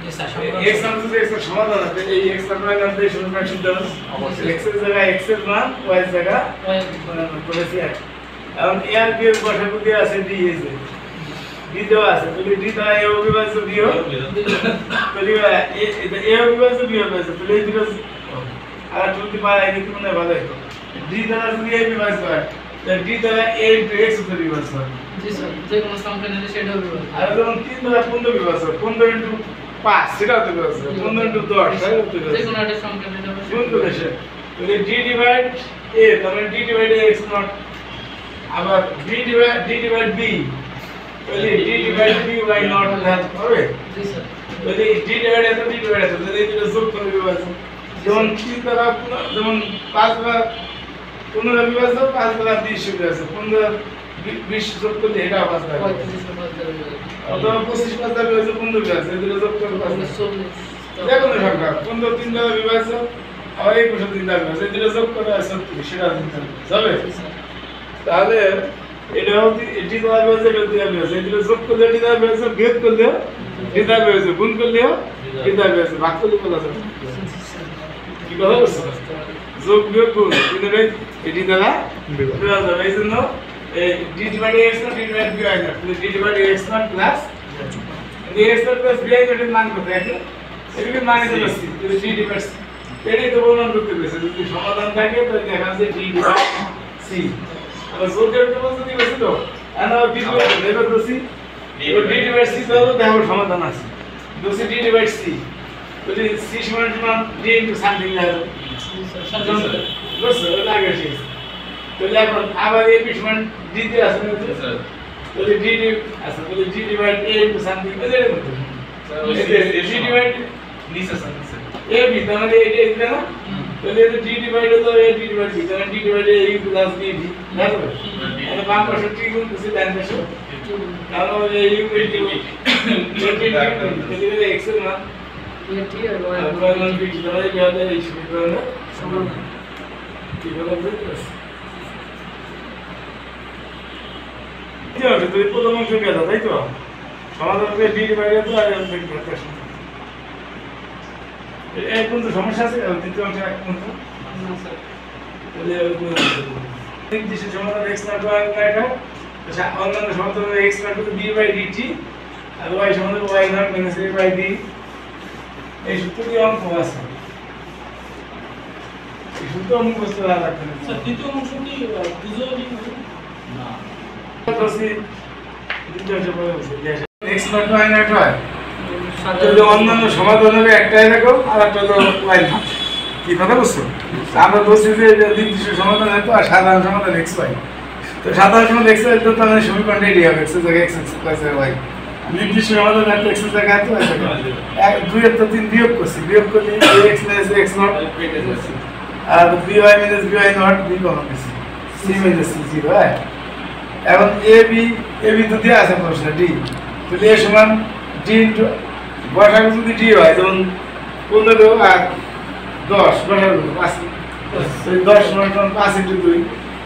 x নাম যদি x এর সমাধান আছে এই x এর মান নাম দিয়ে সমীকরণ সিদ্ধ হবে অবশ্যই x এর জায়গায় x এর মান y এর জায়গায় y করেছি এখন a আর b এর বসাবো দিয়ে আছে d এই যে d দেওয়া আছে তাহলে d দ্বারা a অবিভাজ্য b তাহলে a অবিভাজ্য b হবে তাহলে এই দুটো আর যদি পাই এই কি মনে ভালো হতো d দ্বারা যদি a বিভাজ্য হয় তাহলে d দ্বারা a x উপর বিভাজ্য হয় জি স্যার যে কোনো সংখ্যা নিলে সেটা হবে আর যখন 3 দ্বারা 15 বিভাজ্য 15 into 5 সেটা হতে পারে 15 into 10 সেটা হতে পারে যে কোনো একটা সংখ্যা নিলে হবে সুন্দর আছে তাহলে d divide a তাহলে d divide a x not আবার d divide b তাহলে d divide b y not হবে জি স্যার তাহলে d divide এত d divide এত তাহলে এটা যোগ করে বিভাজ্য যেমন 3 দ্বারা যেমন 5 দ্বারা 15 বিভাজ্য 5 দ্বারা 20 বিভাজ্য 15 20 যোগ করলে এটা 5 দ্বারা অথবা 25 5 দ্বারা বিভাজ্য 15 বিভাজ্য এগুলো যোগ করে 5 দেখুন সংখ্যা 15 3 দ্বারা বিভাজ্য আর 21 3 দ্বারা বিভাজ্য এগুলো যোগ করে 36 সেটা দিতে হবে তাহলে এটা হচ্ছে এটি দ্বারা বিভাজ্য এটা দ্বারা বিভাজ্য এগুলো যোগ করলে এটি দ্বারা বিভাজ্য বিয়োগ করলে এটি দ্বারা বিভাজ্য গুণ করলে এটি দ্বারা বিভাজ্য ভাগ করলে বলা যাবে কি কথা বলছো যোগ বিয়োগ গুণ কিন্তু এটি দ্বারা বিভাজ্য এই জন্য d divided x not d divided b y not d divided x not plus x not plus b y not এর মান কত এখন এটাকে মান কত আসছে d divided এটাই তো প্রমাণ করতে পেরেছে যদি সমাধান থাকে তাহলে দেখা যাচ্ছে d divided c আবার যোগের প্রমাণ যদি বেশি তো আমরা বিপরীত নেব তো c d divided c তো দেখো সমাধান আছে তো c d divided c যদি c সমান d into something লাগে বুঝছো লাগে সে তাহলে এখন আবার এই পিছমান d তে আছে না স্যার তাহলে d আছে তাহলে d divide a into something এদের মত স্যার d ডিভাইড নিচে স্যার a b তাহলে এটা না তাহলে এটা d ডিভাইড হলো a d ডিভাইড b তাহলে d divide a u plus b b দেখো তাহলে বাম পাশে ঠিক গুণছে ডান পাশে তাহলে a u ইনটু তাহলে x এর মান t আর y এর মান b তাহলে কি হবে এই সমীকরণে সমাধান কি হবে কি হবে তুই প্রথম অংশ গেল তাই তো সমাধান করে d ডিভাইড তো আর এর থেকে ঘাত আসে এই কোন সমস্যা আছে দ্বিতীয় অংশে এক কোন না স্যার তাহলে এই যে সমাধান x না y না এটা আচ্ছা অন্যান্য সমাধান x না টু d বাই dt আর y সমাধান y না মাইনাস a বাই d এই সূত্রটি অঙ্ক আছে এই সূত্র মুখস্থ রাখবেন স্যার দ্বিতীয় অংশ কি বুঝো না x not y not হয় তাহলে অন্যান্য সমাধান হবে একটাই রাখো আর একটা হলো y না কি কথা বুঝছো আমরা বলছি যে নির্দিষ্ট সমাধান আছে আর সাধারণ সমাধান x y তো সাধারণ সমাধান x y তো তাহলে সমীকরণ রেডি হবে x এর জায়গায় x প্লাস y নির্দিষ্ট সমাধান আছে x এর জায়গায় তো এক দুই এর তো তিন বিয়োগ করছি বিয়োগ করলে x minus x not আর by minus by not b common আছে c minus c 0 হয় এখন ab তো দেয়া আছে প্রশ্নে d তাহলে a সমান d ইনটু বসাগু যদি d হয় তখন 15 আর 10 বসাগু 5 তো 10 সমান 5 ইনটু 2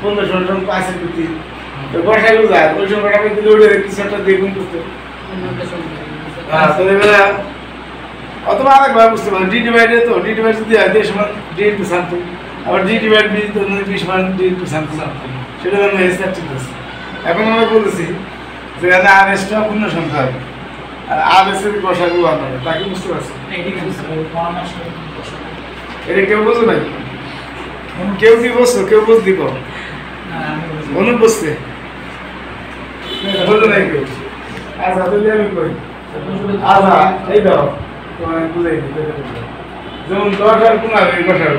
15 সমান 5 ইনটু 3 তো বসাগু যায় ওই সংখ্যাটা পেতে দৌড়ে কিছু একটা দিয়ে গুণ করতে তাহলে অথবা আরেকবার বুঝতে পারেন d ডিভাইডে তো d ডিভাইড যদি হয় d সমান d ইনটু সামথিং আবার d ডিভাইড b তো b সমান d ইনটু সামথিং সেটা আমরা হিসাব ঠিক আছে এখন আমরা বলেছি যে এখানে আর এসটা পূর্ণ সংখ্যা হবে আর আর এস এর বসাগু হবে তাকে বুঝতে পারছেন এটা কেউ বুঝো নাই কেউ কি বুঝছো কেউ বুঝ দিব অনু বুঝছে বুঝো নাই কেউ আচ্ছা তাহলে আমি কই আচ্ছা এই দাও তোমায় বুঝাই দিতে যেমন 10 আর 15 এই বসাগু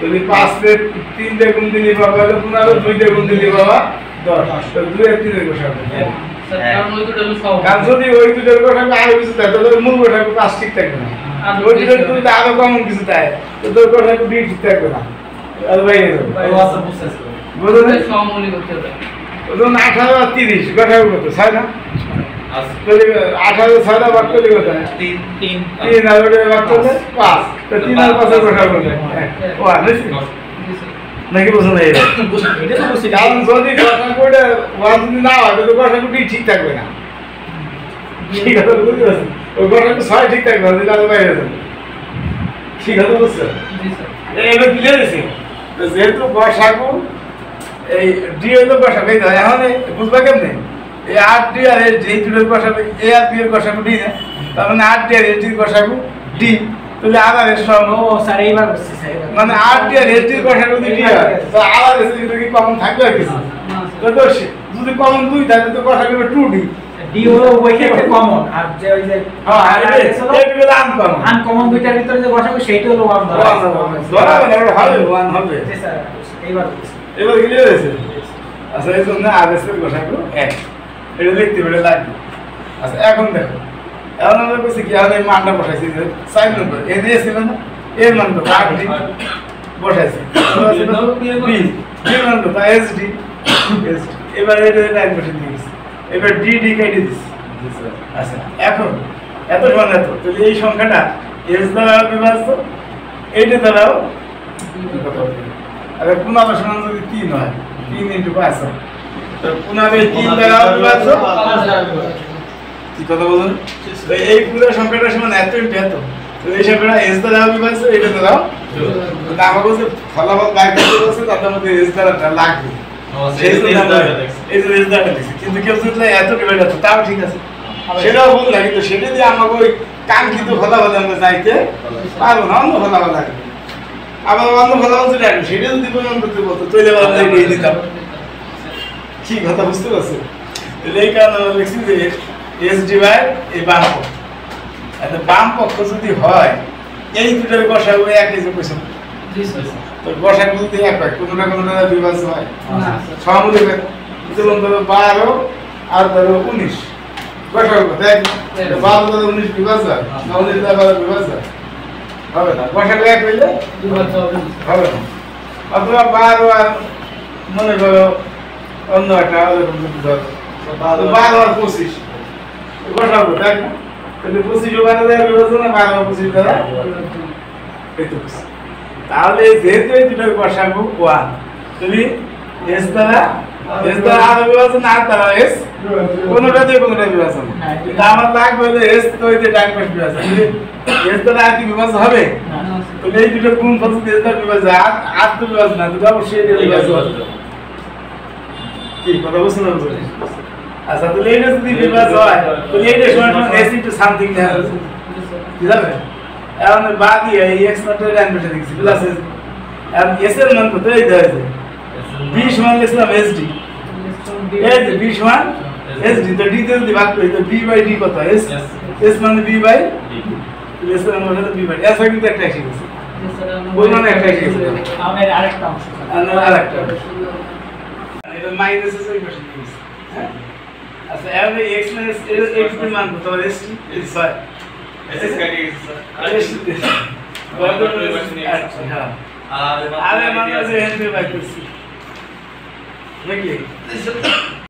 যদি 5 রে 3 দিয়ে গুণ দিলে বাবা হলো 15 2 দিয়ে গুণ দিলে বাবা 10 তো 2 এর 3 এর বসাবো স্যার কারণ ওই দুটো সব কারণ যদি ওই দুটোর কথা আরো কিছু থাকে তাহলে মূল বসাবো 5 ঠিক থাকবে না আর ওই দুটোর তুমি আরো কমন কিছু থাকে তো তোর কথা বি ঠিক থাকবে না আর বাইরে যাবে আচ্ছা বুঝতেছি বুঝো না সব মনে করতে হবে ওজন 18 আর 30 কথা কত ছয় না তাহলে 18 6 টা বাদ করলে কত 3 আর ওটা বাদ করলে 5 তো 3 আর 5 এর কথা বলতে ও আছে নাকি বুঝুন না এটা এটা তো বুঝছি কারণ যদি গসাগুটা ওয়ান যদি না হয় তাহলে গসাগুটি ঠিক থাকবে না ঠিক আছে বুঝতে পারছেন ওই গসাগু ছয় ঠিক থাকবে না দিলে আরো বাইরে যাবে ঠিক আছে বুঝছেন জি স্যার এবার ক্লিয়ার আছে যেহেতু গসাগু এই ডি হইলো গসাগু এই এখন বুঝবা কেমনে এই 8 ডি আর এস ডি এই দুটোর গসাগু এ আর বি এর গসাগু ডি না তার মানে 8 ডি আর এস ডি এর গসাগু ডি তাহলে আর আর এস সমান ও স্যার এইবার বুঝছি স্যার এবার। মানে 8 ডি আর এস ডি এর গসাগু যদি ডি হয় তো আর আর এস এর কি কমন থাকবে আর কিছু তো যদি কমন 2 থাকে তো গসাগু 2 ডি ডি হলো ওই ক্ষেত্রে কমন আর যে ওই যে হ্যাঁ আর এস হলো আনকমন আনকমন দুইটার ভিতরে যে বসাবো সেইটা হলো ওয়ান ধরা ধরা হবে ওয়ান হবে জি স্যার এইবার বুঝছি এবার ক্লিয়ার হয়েছে আচ্ছা এই জন্য আদেশের গসাগু এক এটা লিখতে পারে লাগবে আচ্ছা এখন দেখো এখন আমরা বলছি কি আমি মানটা বসাইছি যে 5 নম্বর এ দিয়েছিল না এর মান তো 8 ডি বসাইছি বি বি মান তো এস ডি এবার এটা লাইন বসে দিয়েছি এবার ডি ডি কেটে দিছি আচ্ছা এখন এত সমান এত তাহলে এই সংখ্যাটা এস দ্বারা বিভাজ্য এইটা দ্বারাও আরে 15 সমান যদি 3 হয় 3 ইনটু 5 হয় তো 15 এই 3 দ্বারা বিভাজ্য কি কথা বলুন এই পুরো সংখ্যাটা সমান এত ইনটু এত তো এই সংখ্যাটা এস দ্বারা বিভাজ্য এটা দ্বারাও তো আমার কাছে ফলাফল বাইর করতে বলছে তার মধ্যে এস দ্বারাটা লাগবে এই যে এস দ্বারা দিছি কিন্তু কেউ যদি এত ডিভাইড আছে তাও ঠিক আছে সেটাও বল লাগে তো সেটা দিয়ে আমাকে ওই কাঙ্ক্ষিত ফলাফল আমরা চাইতে পারবো না অন্য ফলাফল লাগবে আবার অন্য ফলাফল চলে আসবে সেটা যদি প্রমাণ করতে বলতো তৈরি আমরা এগিয়ে দিতাম কি কথা বুঝতে পারছো তাহলে এই কারণে আমরা লিখছি যে এস ডিভাইড এই বাম পক্ষ আচ্ছা বাম পক্ষ যদি হয় এই দুটোর গসাগু একই যে কোশ্চেন জি স্যার তো গসাগু যদি এক হয় কোনোটা কোনোটা বিভাজ্য হয় না সমমূল্য যেমন ধরো 12 আর ধরো 19 গসাগু দেখ 12 ধরো 19 বিভাজ্য হয় না 19 দ্বারা 12 বিভাজ্য হয় হবে না গসাগু এক হইলে বিভাজ্য হবে না। হবে না অথবা 12 আর মনে করো অন্য একটা এরকম যদি ধরো 12 আর 25 গসাগু তাই না তাহলে 25 12 দ্বারা বিভাজ্য না 12 আর 25 দ্বারা এই তো তাহলে যেহেতু এই দুটোর গসাগু 1 তুমি এস দ্বারা আর বিভাজন আর দ্বারা এস কোনোটা দিয়ে কোনোটা বিভাজন কিন্তু আমার লাগবে হলো এস তো এই যে ডান পাশ বিভাজন এস দ্বারা আর কি বিভাজন হবে তাহলে এই দুটো গুণ পদ্ধতি এস দ্বারা বিভাজন আর তো বিভাজন না তো অবশ্যই এটা বিভাজন হবে কি কথা বুঝছেন না বুঝলেন আচ্ছা তাহলে এইটা যদি বিভাজন হয় তাহলে এইটা সমান এস ইনটু সামথিং না ঠিক আছে এখন বাদ দিয়ে এই এক্স নটের ডান পাশে দেখছি প্লাস এস আর এস এর মান কত এই দেওয়া আছে 20 মান লিখলাম এসডি এই যে 20 মান এসডি তো ডি তে যদি ভাগ করি তো বি বাই ডি কত এস এস মানে বি বাই ডি এস এর মানে বি বাই এস কিন্তু একটা এসে গেছে ওই মানে একটা এসে গেছে আমাদের আরেকটা অংশ স্যার আরেকটা এটা মাইনাস এস এর পাশে দিয়েছি আচ্ছা এবারে এক্স মাইনাস এক্স এর মান কত এস এস হয় এস কাটি গেছে স্যার হ্যাঁ আরে মানে যে হেনরি বাই করছি নাকি